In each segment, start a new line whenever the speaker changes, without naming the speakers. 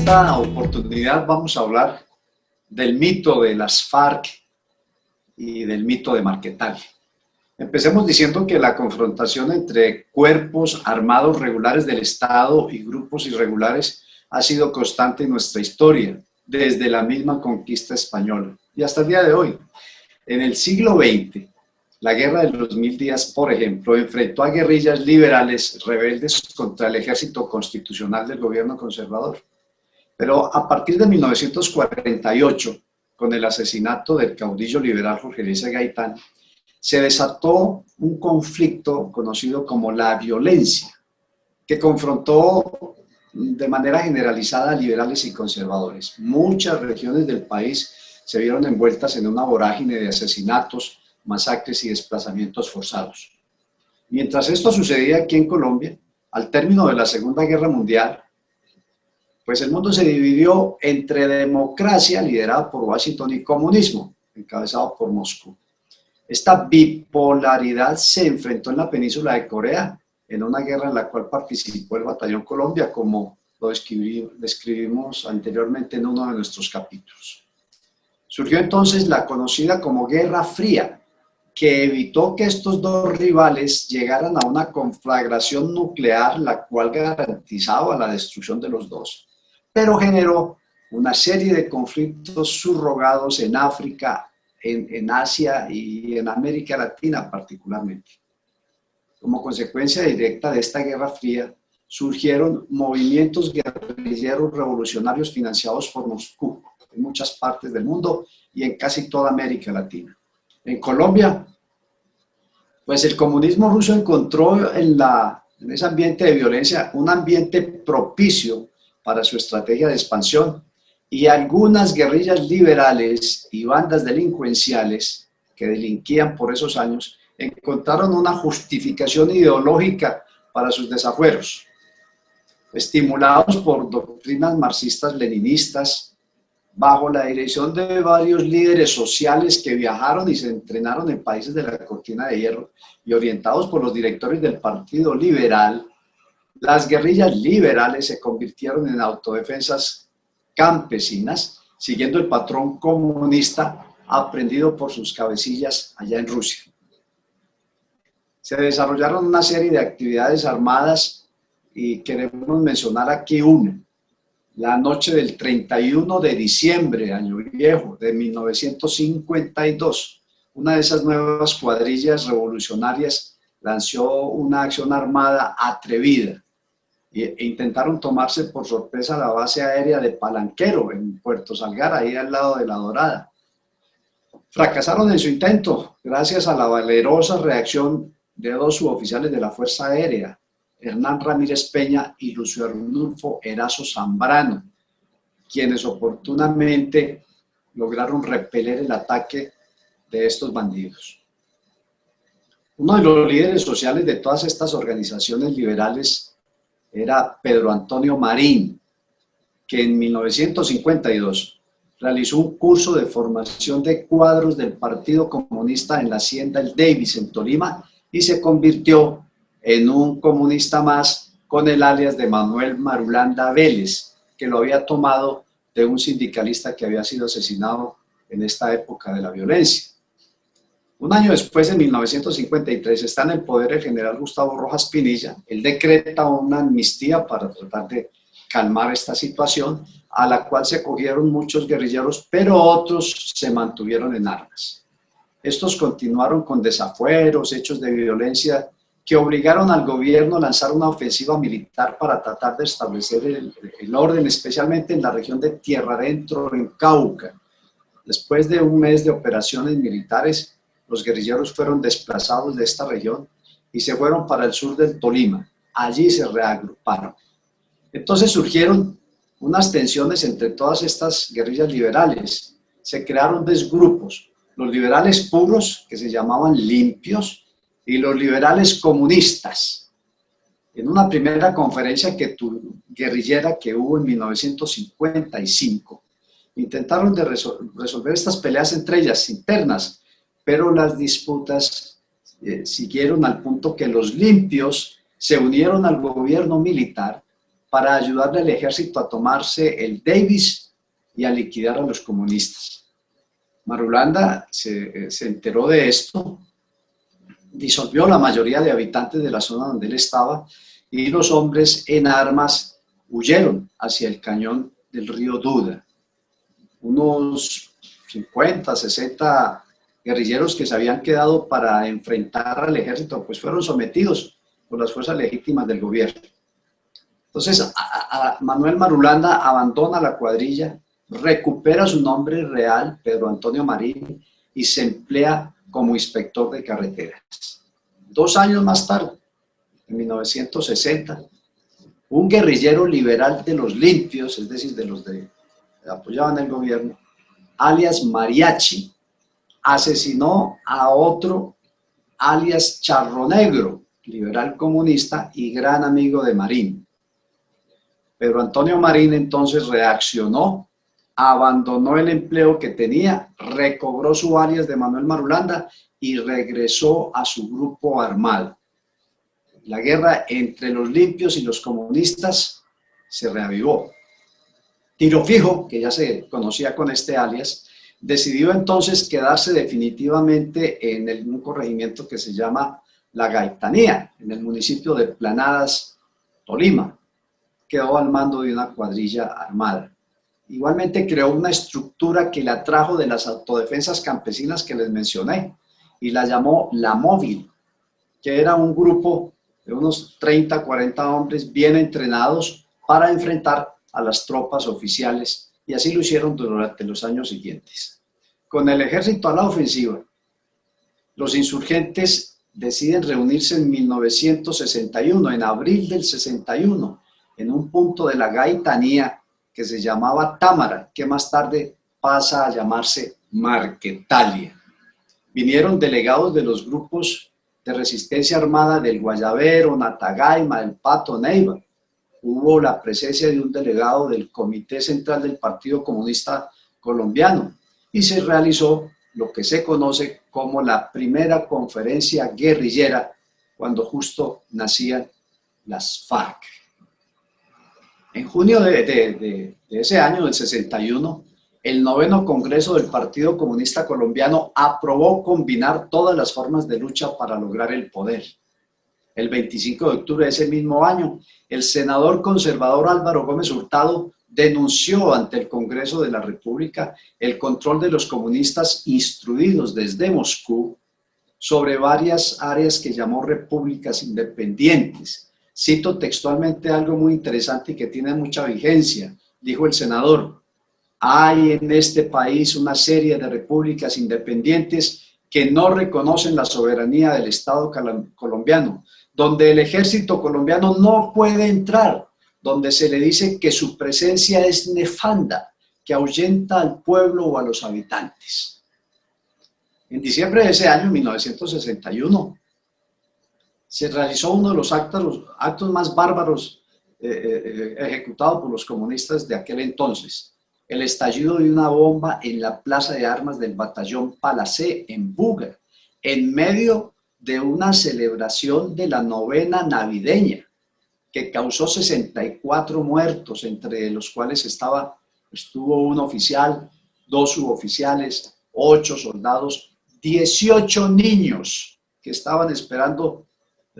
esta oportunidad vamos a hablar del mito de las FARC y del mito de Marquetal. Empecemos diciendo que la confrontación entre cuerpos armados regulares del Estado y grupos irregulares ha sido constante en nuestra historia, desde la misma conquista española y hasta el día de hoy. En el siglo XX, la Guerra de los Mil Días, por ejemplo, enfrentó a guerrillas liberales rebeldes contra el ejército constitucional del gobierno conservador. Pero a partir de 1948, con el asesinato del caudillo liberal Jorge Eliezer Gaitán, se desató un conflicto conocido como la violencia, que confrontó de manera generalizada a liberales y conservadores. Muchas regiones del país se vieron envueltas en una vorágine de asesinatos, masacres y desplazamientos forzados. Mientras esto sucedía aquí en Colombia, al término de la Segunda Guerra Mundial, pues el mundo se dividió entre democracia, liderada por Washington, y comunismo, encabezado por Moscú. Esta bipolaridad se enfrentó en la península de Corea, en una guerra en la cual participó el Batallón Colombia, como lo describimos anteriormente en uno de nuestros capítulos. Surgió entonces la conocida como Guerra Fría, que evitó que estos dos rivales llegaran a una conflagración nuclear, la cual garantizaba la destrucción de los dos, pero generó una serie de conflictos subrogados en África, en Asia y en América Latina particularmente. Como consecuencia directa de esta Guerra Fría, surgieron movimientos guerrilleros revolucionarios financiados por Moscú en muchas partes del mundo y en casi toda América Latina. En Colombia, pues el comunismo ruso encontró en ese ambiente de violencia un ambiente propicio para su estrategia de expansión, y algunas guerrillas liberales y bandas delincuenciales que delinquían por esos años encontraron una justificación ideológica para sus desafueros. Estimulados por doctrinas marxistas-leninistas, bajo la dirección de varios líderes sociales que viajaron y se entrenaron en países de la cortina de hierro y orientados por los directores del Partido Liberal, las guerrillas liberales se convirtieron en autodefensas campesinas, siguiendo el patrón comunista aprendido por sus cabecillas allá en Rusia. Se desarrollaron una serie de actividades armadas y queremos mencionar aquí una. La noche del 31 de diciembre, año viejo, de 1952, una de esas nuevas cuadrillas revolucionarias lanzó una acción armada atrevida e intentaron tomarse por sorpresa la base aérea de Palanquero, en Puerto Salgar, ahí al lado de La Dorada. Fracasaron en su intento, gracias a la valerosa reacción de dos suboficiales de la Fuerza Aérea, Hernán Ramírez Peña y Lucio Arnulfo Erazo Zambrano, quienes oportunamente lograron repeler el ataque de estos bandidos. Uno de los líderes sociales de todas estas organizaciones liberales era Pedro Antonio Marín, que en 1952 realizó un curso de formación de cuadros del Partido Comunista en la Hacienda El Davis en Tolima y se convirtió en un comunista más con el alias de Manuel Marulanda Vélez, que lo había tomado de un sindicalista que había sido asesinado en esta época de la violencia. Un año después, en 1953, está en el poder el general Gustavo Rojas Pinilla. Él decreta una amnistía para tratar de calmar esta situación, a la cual se cogieron muchos guerrilleros, pero otros se mantuvieron en armas. Estos continuaron con desafueros, hechos de violencia, que obligaron al gobierno a lanzar una ofensiva militar para tratar de establecer el orden, especialmente en la región de Tierra Adentro, en Cauca. Después de un mes de operaciones militares, los guerrilleros fueron desplazados de esta región y se fueron para el sur del Tolima. Allí se reagruparon. Entonces surgieron unas tensiones entre todas estas guerrillas liberales. Se crearon dos grupos, los liberales puros, que se llamaban limpios, y los liberales comunistas. En una primera conferencia guerrillera que hubo en 1955, intentaron resolver estas peleas entre ellas internas, pero las disputas siguieron al punto que los limpios se unieron al gobierno militar para ayudarle al ejército a tomarse el Davis y a liquidar a los comunistas. Marulanda se enteró de esto, disolvió la mayoría de habitantes de la zona donde él estaba y los hombres en armas huyeron hacia el cañón del río Duda. Unos 50, 60 guerrilleros que se habían quedado para enfrentar al ejército, pues fueron sometidos por las fuerzas legítimas del gobierno. Entonces, Manuel Marulanda abandona la cuadrilla, recupera su nombre real, Pedro Antonio Marín, y se emplea como inspector de carreteras. 2 años más tarde, en 1960, un guerrillero liberal de los limpios, es decir, de los que apoyaban el gobierno, alias Mariachi, asesinó a otro alias Charro Negro, liberal comunista y gran amigo de Marín. Pedro Antonio Marín entonces reaccionó, abandonó el empleo que tenía, recobró su alias de Manuel Marulanda y regresó a su grupo armado. La guerra entre los limpios y los comunistas se reavivó. Tiro Fijo, que ya se conocía con este alias, decidió entonces quedarse definitivamente en un corregimiento que se llama La Gaitanía, en el municipio de Planadas, Tolima. Quedó al mando de una cuadrilla armada. Igualmente creó una estructura que la trajo de las autodefensas campesinas que les mencioné y la llamó La Móvil, que era un grupo de unos 30, 40 hombres bien entrenados para enfrentar a las tropas oficiales, y así lo hicieron durante los años siguientes. Con el ejército a la ofensiva, los insurgentes deciden reunirse en 1961, en abril del 61, en un punto de la Gaitanía que se llamaba Támara, que más tarde pasa a llamarse Marquetalia. Vinieron delegados de los grupos de resistencia armada del Guayabero, Natagaima, del Pato, Neiva. Hubo la presencia de un delegado del Comité Central del Partido Comunista Colombiano y se realizó lo que se conoce como la primera conferencia guerrillera, cuando justo nacían las FARC. En junio de ese año, del 61, el 9º Congreso del Partido Comunista Colombiano aprobó combinar todas las formas de lucha para lograr el poder. El 25 de octubre de ese mismo año, el senador conservador Álvaro Gómez Hurtado denunció ante el Congreso de la República el control de los comunistas instruidos desde Moscú sobre varias áreas que llamó repúblicas independientes. Cito textualmente algo muy interesante y que tiene mucha vigencia. Dijo el senador: hay en este país una serie de repúblicas independientes que no reconocen la soberanía del Estado colombiano, donde el ejército colombiano no puede entrar, donde se le dice que su presencia es nefanda, que ahuyenta al pueblo o a los habitantes. En diciembre de ese año, 1961, se realizó uno de los actos más bárbaros ejecutados por los comunistas de aquel entonces: el estallido de una bomba en la plaza de armas del batallón Palacé en Buga, en medio de una celebración de la novena navideña, que causó 64 muertos, entre los cuales estuvo un oficial, 2 suboficiales, 8 soldados, 18 niños que estaban esperando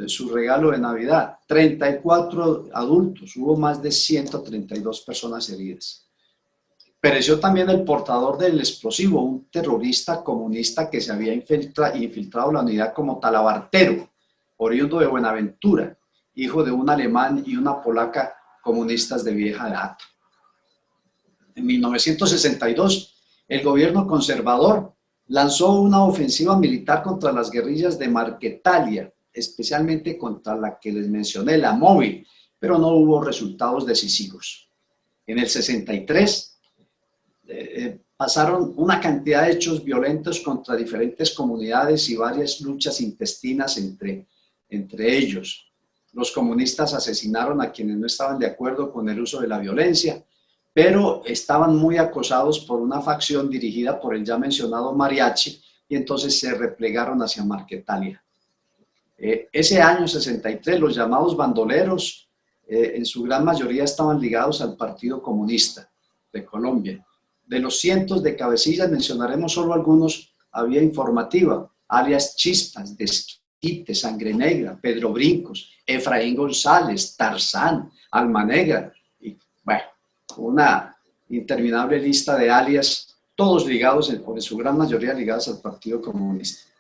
su regalo de Navidad, 34 adultos, hubo más de 132 personas heridas. Pereció también el portador del explosivo, un terrorista comunista que se había infiltrado en la unidad como talabartero, oriundo de Buenaventura, hijo de un alemán y una polaca comunistas de vieja data. En 1962, el gobierno conservador lanzó una ofensiva militar contra las guerrillas de Marquetalia, especialmente contra la que les mencioné, La Móvil, pero no hubo resultados decisivos. En el 63, pasaron una cantidad de hechos violentos contra diferentes comunidades y varias luchas intestinas entre ellos. Los comunistas asesinaron a quienes no estaban de acuerdo con el uso de la violencia, pero estaban muy acosados por una facción dirigida por el ya mencionado Mariachi, y entonces se replegaron hacia Marquetalia. Ese año 63, los llamados bandoleros en su gran mayoría estaban ligados al Partido Comunista de Colombia. De los cientos de cabecillas, mencionaremos solo algunos, había Informativa, alias Chispas, Desquite, Sangre Negra, Pedro Brincos, Efraín González, Tarzán, Alma Negra, y bueno, una interminable lista de alias, todos ligados, o en su gran mayoría ligados al Partido Comunista.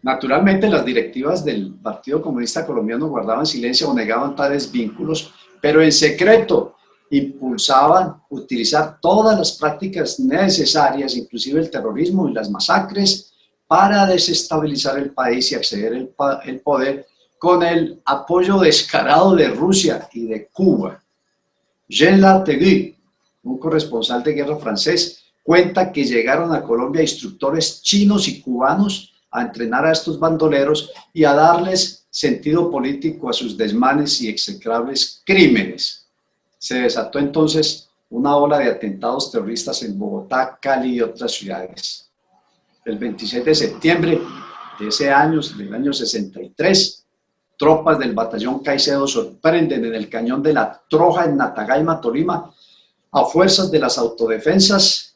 Naturalmente, las directivas del Partido Comunista Colombiano guardaban silencio o negaban tales vínculos, pero en secreto impulsaban utilizar todas las prácticas necesarias, inclusive el terrorismo y las masacres, para desestabilizar el país y acceder al poder con el apoyo descarado de Rusia y de Cuba. Jean Lartegui, un corresponsal de guerra francés, cuenta que llegaron a Colombia instructores chinos y cubanos a entrenar a estos bandoleros y a darles sentido político a sus desmanes y execrables crímenes. Se desató entonces una ola de atentados terroristas en Bogotá, Cali y otras ciudades. El 26 de septiembre de ese año, del año 63, tropas del batallón Caicedo sorprenden en el cañón de la Troja en Natagaima, Tolima, a fuerzas de las autodefensas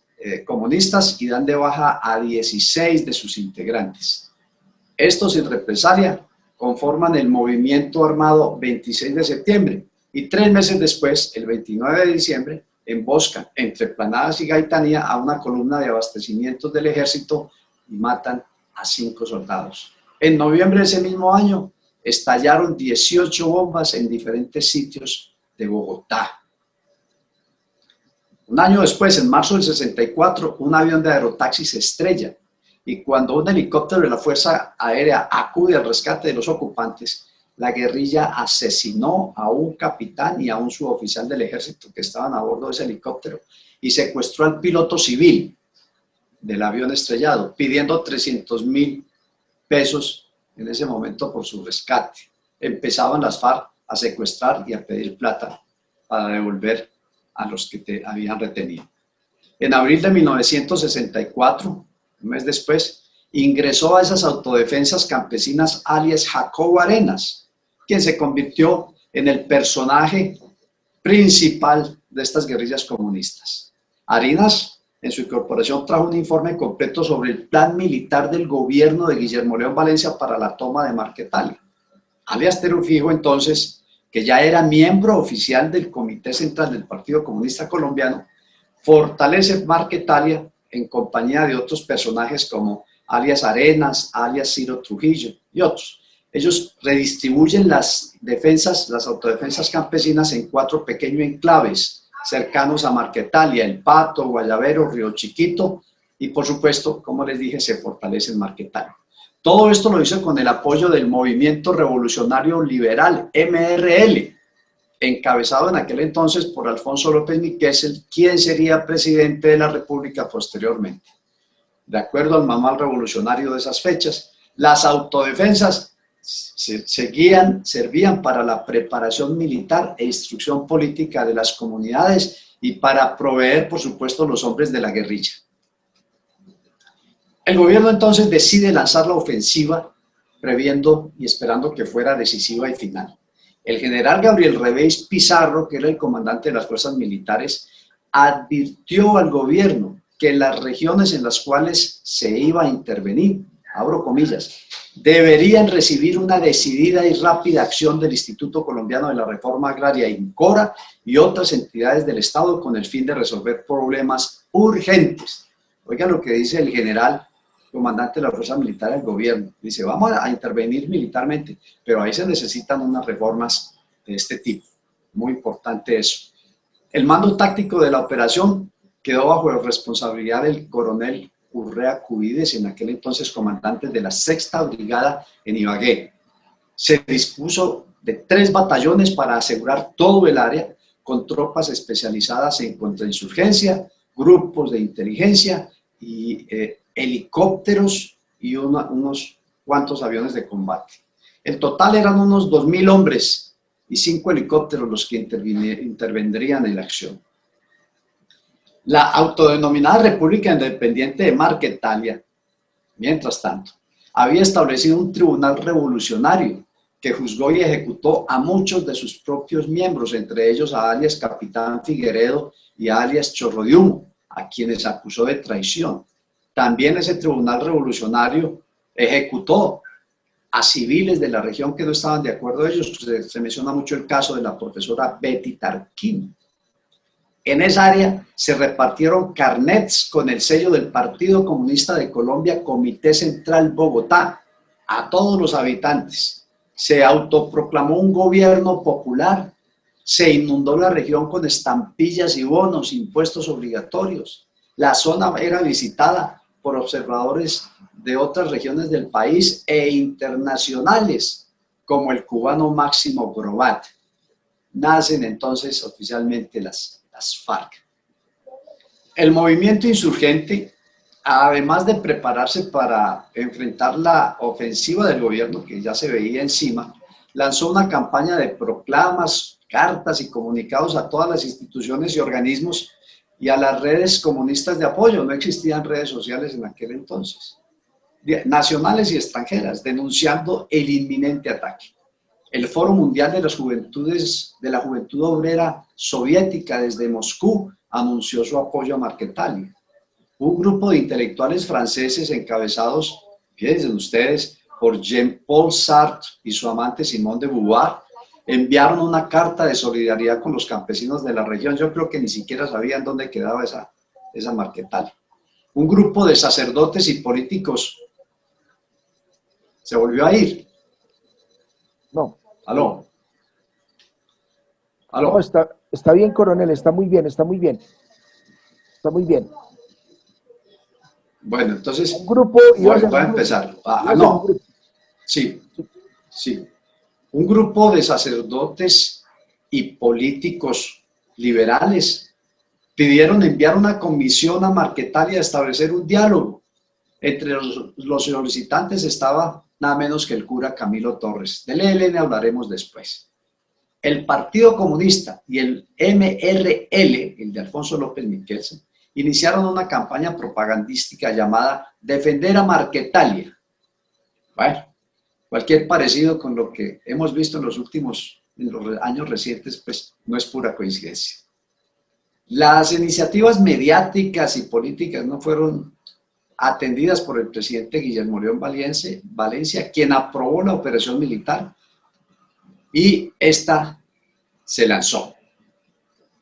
comunistas y dan de baja a 16 de sus integrantes. Estos, en represalia, conforman el movimiento armado 26 de septiembre y 3 meses después, el 29 de diciembre, emboscan entre Planadas y Gaitanía a una columna de abastecimientos del ejército y matan a 5 soldados. En noviembre de ese mismo año, estallaron 18 bombas en diferentes sitios de Bogotá. Un año después, en marzo del 64, un avión de aerotaxi se estrella y cuando un helicóptero de la Fuerza Aérea acude al rescate de los ocupantes, la guerrilla asesinó a un capitán y a un suboficial del ejército que estaban a bordo de ese helicóptero y secuestró al piloto civil del avión estrellado, pidiendo 300.000 pesos en ese momento por su rescate. Empezaban las FARC a secuestrar y a pedir plata para devolver a los que te habían retenido. En abril de 1964, un mes después, ingresó a esas autodefensas campesinas alias Jacobo Arenas, quien se convirtió en el personaje principal de estas guerrillas comunistas. Arenas, en su incorporación, trajo un informe completo sobre el plan militar del gobierno de Guillermo León Valencia para la toma de Marquetalia. Alias Terufijo, entonces, que ya era miembro oficial del Comité Central del Partido Comunista Colombiano, fortalece Marquetalia en compañía de otros personajes como alias Arenas, alias Ciro Trujillo y otros. Ellos redistribuyen las defensas, las autodefensas campesinas en 4 pequeños enclaves cercanos a Marquetalia: El Pato, Guayabero, Río Chiquito y, por supuesto, como les dije, se fortalece en Marquetalia. Todo esto lo hizo con el apoyo del Movimiento Revolucionario Liberal, MRL, encabezado en aquel entonces por Alfonso López Miquelsel, quien sería presidente de la República posteriormente. De acuerdo al manual revolucionario de esas fechas, las autodefensas servían para la preparación militar e instrucción política de las comunidades y para proveer, por supuesto, los hombres de la guerrilla. El gobierno entonces decide lanzar la ofensiva, previendo y esperando que fuera decisiva y final. El general Gabriel Reveis Pizarro, que era el comandante de las fuerzas militares, advirtió al gobierno que las regiones en las cuales se iba a intervenir, abro comillas, deberían recibir una decidida y rápida acción del Instituto Colombiano de la Reforma Agraria, INCORA, y otras entidades del Estado con el fin de resolver problemas urgentes. Oigan lo que dice el general comandante de la Fuerza Militar del gobierno. Dice, vamos a intervenir militarmente, pero ahí se necesitan unas reformas de este tipo. Muy importante eso. El mando táctico de la operación quedó bajo la responsabilidad del coronel Urrea Cubides, en aquel entonces comandante de la 6ª Brigada en Ibagué. Se dispuso de 3 batallones para asegurar todo el área, con tropas especializadas en contrainsurgencia, grupos de inteligencia y helicópteros y unos cuantos aviones de combate. El total eran unos 2.000 hombres y 5 helicópteros los que intervendrían en la acción. La autodenominada República Independiente de Marquetalia, mientras tanto, había establecido un tribunal revolucionario que juzgó y ejecutó a muchos de sus propios miembros, entre ellos a alias Capitán Figueredo y a alias Chorro de Humo, a quienes acusó de traición. También ese tribunal revolucionario ejecutó a civiles de la región que no estaban de acuerdo a ellos. Se menciona mucho el caso de la profesora Betty Tarquín. En esa área se repartieron carnets con el sello del Partido Comunista de Colombia, Comité Central Bogotá, a todos los habitantes. Se autoproclamó un gobierno popular, se inundó la región con estampillas y bonos, impuestos obligatorios. La zona era visitada por observadores de otras regiones del país e internacionales, como el cubano Máximo Grobat. Nacen entonces oficialmente las FARC. El movimiento insurgente, además de prepararse para enfrentar la ofensiva del gobierno que ya se veía encima, lanzó una campaña de proclamas, cartas y comunicados a todas las instituciones y organismos y a las redes comunistas de apoyo. No existían redes sociales en aquel entonces, nacionales y extranjeras, denunciando el inminente ataque. El Foro Mundial de las Juventudes de la Juventud Obrera Soviética desde Moscú anunció su apoyo a Marquetalia. Un grupo de intelectuales franceses encabezados, fíjense ustedes, por Jean-Paul Sartre y su amante Simone de Beauvoir, enviaron una carta de solidaridad con los campesinos de la región. Yo creo que ni siquiera sabían dónde quedaba esa Marquetalia. Un grupo de sacerdotes y políticos se volvió a ir.
No.
¿Aló?
¿Aló? No, está bien, coronel, está muy bien, está muy bien. Está muy bien.
Bueno, entonces
un grupo
voy a empezar. No. Sí. Un grupo de sacerdotes y políticos liberales pidieron enviar una comisión a Marquetalia a establecer un diálogo. Entre los solicitantes estaba nada menos que el cura Camilo Torres. Del ELN hablaremos después. El Partido Comunista y el MRL, el de Alfonso López Michelsen, iniciaron una campaña propagandística llamada Defender a Marquetalia. Bueno, cualquier parecido con lo que hemos visto en los años recientes, pues no es pura coincidencia. Las iniciativas mediáticas y políticas no fueron atendidas por el presidente Guillermo León Valencia, quien aprobó la operación militar, y esta se lanzó.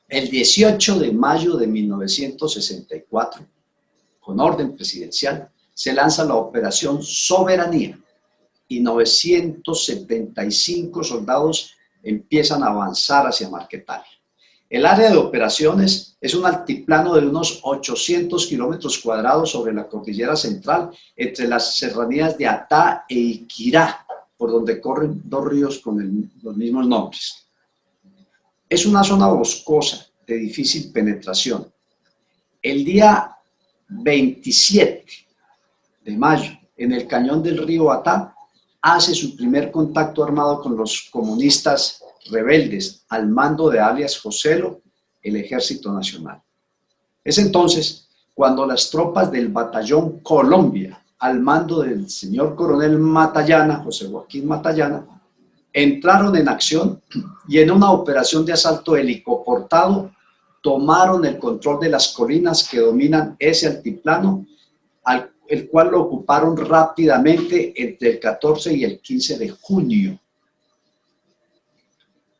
El 18 de mayo de 1964, con orden presidencial, se lanza la Operación Soberanía y 975 soldados empiezan a avanzar hacia Marquetalia. El área de operaciones es un altiplano de unos 800 kilómetros cuadrados sobre la cordillera central, entre las serranías de Atá e Iquirá, por donde corren dos ríos con los mismos nombres. Es una zona boscosa de difícil penetración. El día 27 de mayo, en el cañón del río Atá, hace su primer contacto armado con los comunistas rebeldes al mando de alias Joselo, el Ejército Nacional. Es entonces cuando las tropas del Batallón Colombia, al mando del señor coronel Matallana, José Joaquín Matallana, entraron en acción y en una operación de asalto helicoportado tomaron el control de las colinas que dominan ese altiplano, el cual lo ocuparon rápidamente entre el 14 y el 15 de junio.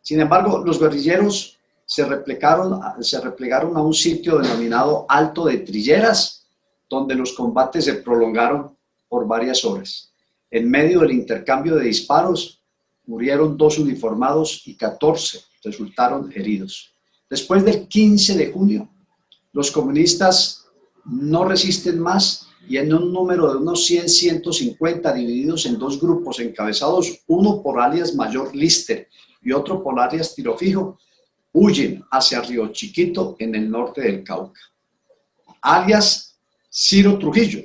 Sin embargo, los guerrilleros se replegaron a un sitio denominado Alto de Trilleras, donde los combates se prolongaron por varias horas. En medio del intercambio de disparos, murieron 2 uniformados y 14 resultaron heridos. Después del 15 de junio, los comunistas no resisten más y en un número de unos 100-150 divididos en 2 grupos encabezados, uno por alias Mayor Lister y otro por alias Tiro Fijo, huyen hacia Río Chiquito en el norte del Cauca. Alias Ciro Trujillo,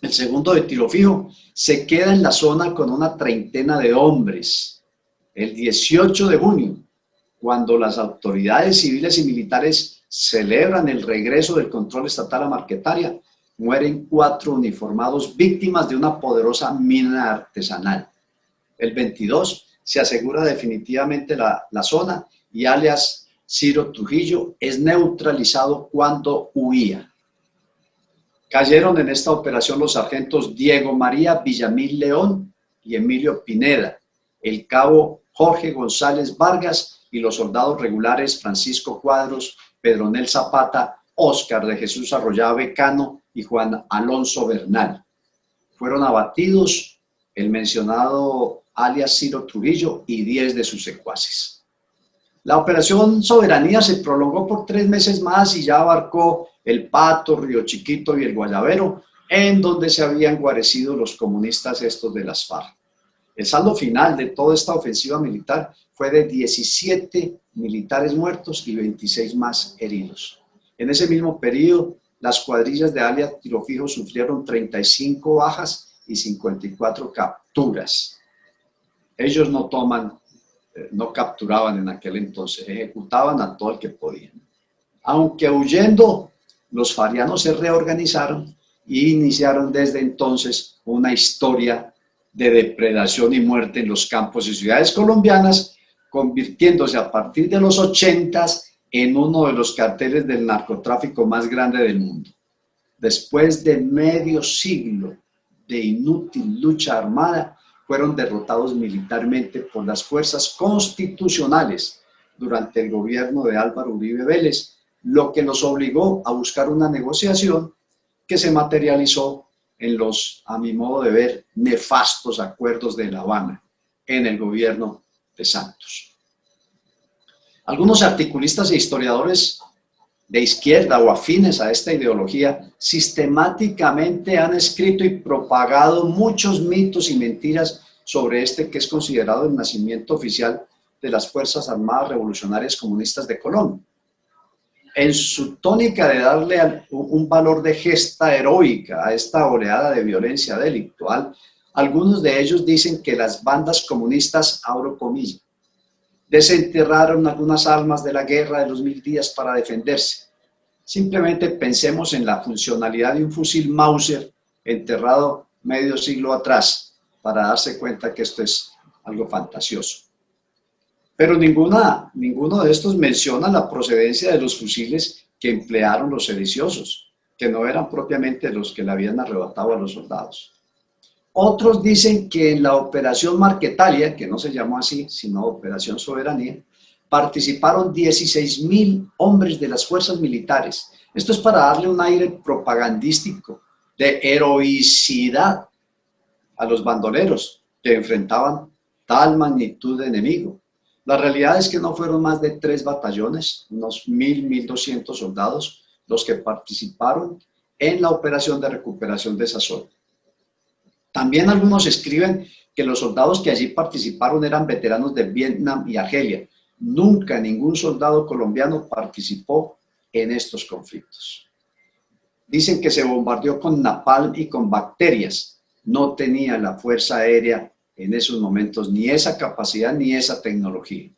el segundo de Tiro Fijo, se queda en la zona con una treintena de hombres. El 18 de junio, cuando las autoridades civiles y militares celebran el regreso del control estatal a Marquetalia, mueren 4 uniformados víctimas de una poderosa mina artesanal. El 22 se asegura definitivamente la zona y alias Ciro Trujillo es neutralizado cuando huía. Cayeron en esta operación los sargentos Diego María Villamil León y Emilio Pineda, el cabo Jorge González Vargas y los soldados regulares Francisco Cuadros, Pedronel Zapata, Óscar de Jesús Arroyave Cano y Juan Alonso Bernal. Fueron abatidos el mencionado alias Ciro Trujillo y 10 de sus secuaces. La operación Soberanía se prolongó por 3 meses más y ya abarcó El Pato, Río Chiquito y el Guayabero, en donde se habían guarecido los comunistas estos de las FARC. El saldo final de toda esta ofensiva militar fue de 17 militares muertos y 26 más heridos. En ese mismo periodo, las cuadrillas de alias Tiro Fijo sufrieron 35 bajas y 54 capturas. Ellos no capturaban en aquel entonces, ejecutaban a todo el que podían. Aunque huyendo, los farianos se reorganizaron y iniciaron desde entonces una historia de depredación y muerte en los campos y ciudades colombianas, convirtiéndose a partir de los 80s en uno de los carteles del narcotráfico más grande del mundo. Después de medio siglo de inútil lucha armada, fueron derrotados militarmente por las fuerzas constitucionales durante el gobierno de Álvaro Uribe Vélez, lo que los obligó a buscar una negociación que se materializó en los, a mi modo de ver, nefastos acuerdos de La Habana en el gobierno de Santos. Algunos articulistas e historiadores de izquierda o afines a esta ideología sistemáticamente han escrito y propagado muchos mitos y mentiras sobre este que es considerado el nacimiento oficial de las Fuerzas Armadas Revolucionarias Comunistas de Colombia. En su tónica de darle un valor de gesta heroica a esta oleada de violencia delictual, algunos de ellos dicen que las bandas comunistas, abro comillas, desenterraron algunas almas de la guerra de los 1000 días para defenderse. Simplemente pensemos en la funcionalidad de un fusil Mauser enterrado medio siglo atrás para darse cuenta que esto es algo fantasioso. Pero ninguno de estos menciona la procedencia de los fusiles que emplearon los sediciosos, que no eran propiamente los que le habían arrebatado a los soldados. Otros dicen que en la Operación Marquetalia, que no se llamó así, sino Operación Soberanía, participaron 16.000 hombres de las fuerzas militares. Esto es para darle un aire propagandístico de heroicidad a los bandoleros que enfrentaban tal magnitud de enemigo. La realidad es que no fueron más de 3 batallones, unos 1.200 soldados, los que participaron en la operación de recuperación de esa zona. También algunos escriben que los soldados que allí participaron eran veteranos de Vietnam y Argelia. Nunca ningún soldado colombiano participó en estos conflictos. Dicen que se bombardeó con napalm y con bacterias. No tenía la Fuerza Aérea en esos momentos ni esa capacidad ni esa tecnología.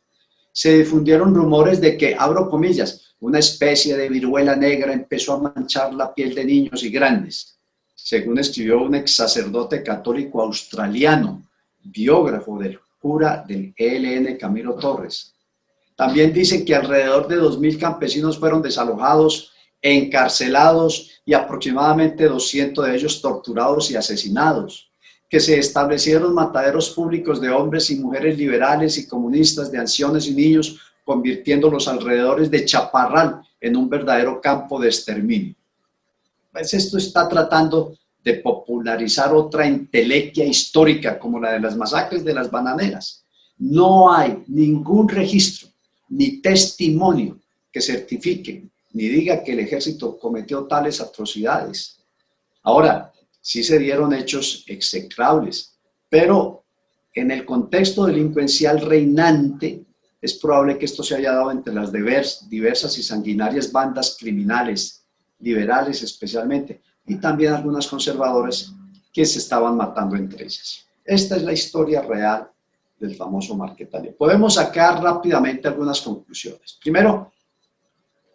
Se difundieron rumores de que, abro comillas, una especie de viruela negra empezó a manchar la piel de niños y grandes, según escribió un ex sacerdote católico australiano, biógrafo del cura del ELN Camilo Torres. También dicen que alrededor de 2.000 campesinos fueron desalojados, encarcelados y aproximadamente 200 de ellos torturados y asesinados, que se establecieron mataderos públicos de hombres y mujeres liberales y comunistas, de ancianos y niños, convirtiendo los alrededores de Chaparral en un verdadero campo de exterminio. Pues esto está tratando de popularizar otra entelequia histórica como la de las masacres de las bananeras. No hay ningún registro ni testimonio que certifique ni diga que el ejército cometió tales atrocidades. Ahora, sí se dieron hechos execrables, pero en el contexto delincuencial reinante es probable que esto se haya dado entre las diversas y sanguinarias bandas criminales, liberales especialmente, y también algunas conservadoras que se estaban matando entre ellas. Esta es la historia real del famoso Marquetalia. Podemos sacar rápidamente algunas conclusiones. Primero,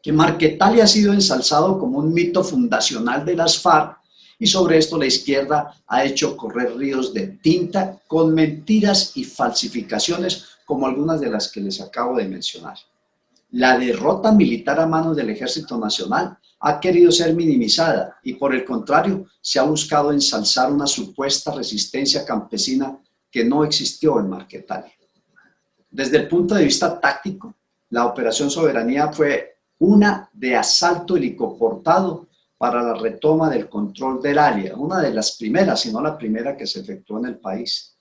que Marquetalia ha sido ensalzado como un mito fundacional de las FARC Y sobre esto la izquierda ha hecho correr ríos de tinta con mentiras y falsificaciones como algunas de las que les acabo de mencionar. La derrota militar a manos del Ejército Nacional ha querido ser minimizada y por el contrario se ha buscado ensalzar una supuesta resistencia campesina que no existió en Marquetalia. Desde el punto de vista táctico, la Operación Soberanía fue una de asalto helicoportado para la retoma del control del área, una de las primeras, si no la primera que se efectuó en el país,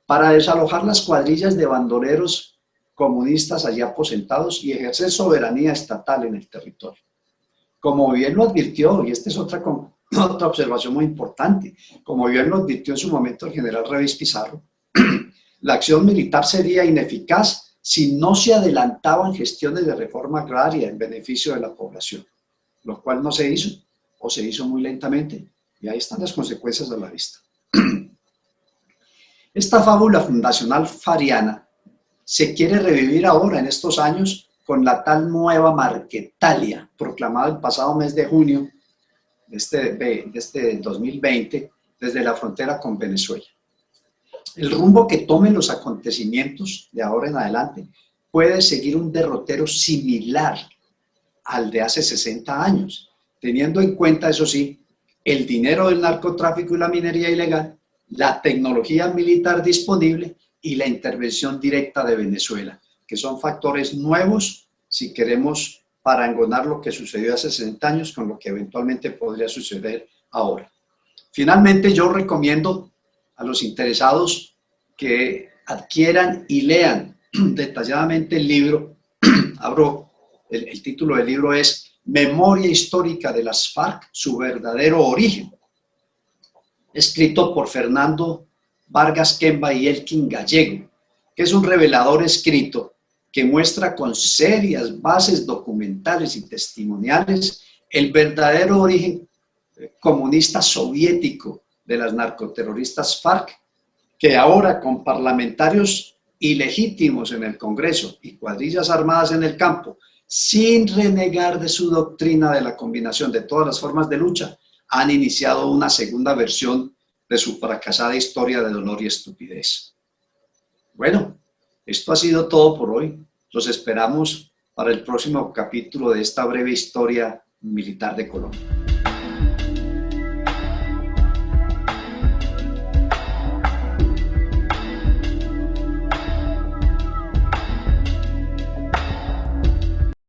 para desalojar las cuadrillas de bandoleros comunistas allí aposentados y ejercer soberanía estatal en el territorio. Como bien lo advirtió, y esta es otra observación muy importante, como bien lo advirtió en su momento el general Revis Pizarro, la acción militar sería ineficaz si no se adelantaban gestiones de reforma agraria en beneficio de la población, lo cual no se hizo, o se hizo muy lentamente, y ahí están las consecuencias a la vista. Esta fábula fundacional fariana se quiere revivir ahora en estos años con la tal nueva Marquetalia, proclamada el pasado mes de junio de este 2020 desde la frontera con Venezuela. El rumbo que tomen los acontecimientos de ahora en adelante puede seguir un derrotero similar al de hace 60 años, teniendo en cuenta, eso sí, el dinero del narcotráfico y la minería ilegal, la tecnología militar disponible y la intervención directa de Venezuela, que son factores nuevos si queremos parangonar lo que sucedió hace 60 años con lo que eventualmente podría suceder ahora. Finalmente, yo recomiendo a los interesados que adquieran y lean detalladamente el libro. El título del libro es Memoria histórica de las FARC, su verdadero origen, escrito por Fernando Vargas Kemba y Elkin Gallego, que es un revelador escrito que muestra con serias bases documentales y testimoniales el verdadero origen comunista soviético de las narcoterroristas FARC, que ahora con parlamentarios ilegítimos en el Congreso y cuadrillas armadas en el campo, sin renegar de su doctrina de la combinación de todas las formas de lucha, han iniciado una segunda versión de su fracasada historia de dolor y estupidez. Bueno, esto ha sido todo por hoy. Los esperamos para el próximo capítulo de esta breve historia militar de Colombia.